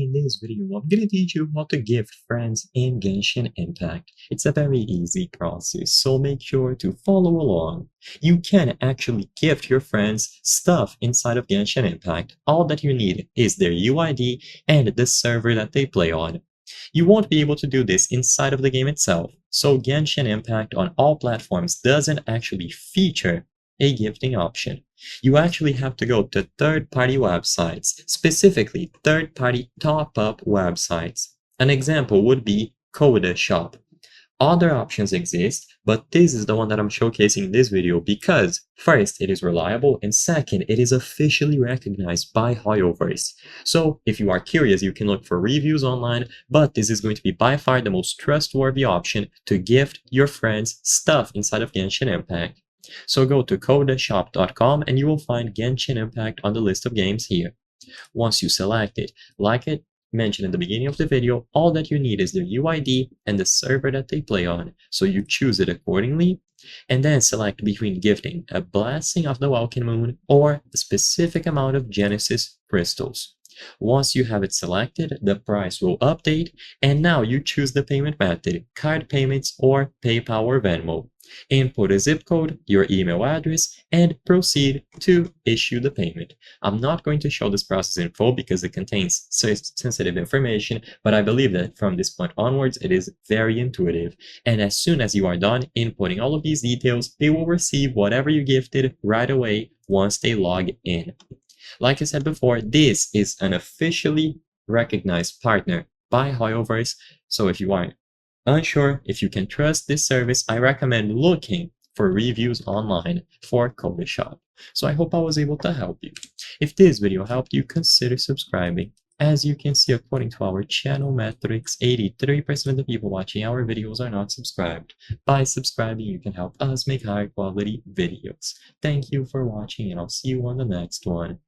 in this video, I'm gonna teach you how to gift friends in Genshin Impact. It's a very easy process, so make sure to follow along. You can actually gift your friends stuff inside of Genshin Impact. All that you need is their UID and the server that they play on. You won't be able to do this inside of the game itself, so Genshin Impact on all platforms doesn't actually feature a gifting option. You actually have to go to third-party websites, specifically third-party top-up websites. An example would be Coda Shop. Other options exist, but this is the one that I'm showcasing in this video because, first, it is reliable, and second, it is officially recognized by Hoyoverse. So, if you are curious, you can look for reviews online, but this is going to be by far the most trustworthy option to gift your friends stuff inside of Genshin Impact. So go to codashop.com and you will find Genshin Impact on the list of games here. Once you select it, like it mentioned in the beginning of the video, all that you need is their UID and the server that they play on, so you choose it accordingly, and then select between gifting a Blessing of the Welkin Moon or a specific amount of Genesis crystals. Once you have it selected, the price will update, and now you choose the payment method, card payments or PayPal or Venmo. Input a zip code, your email address, and proceed to issue the payment. I'm not going to show this process in full because it contains sensitive information, but I believe that from this point onwards it is very intuitive. And as soon as you are done inputting all of these details, they will receive whatever you gifted right away once they log in. Like I said before, this is an officially recognized partner by Hoyoverse, so if you are unsure if you can trust this service, I recommend looking for reviews online for Coda Shop. So I hope I was able to help you. If this video helped you, consider subscribing. As you can see, according to our channel metrics, 83% of the people watching our videos are not subscribed. By subscribing, you can help us make higher quality videos. Thank you for watching, and I'll see you on the next one.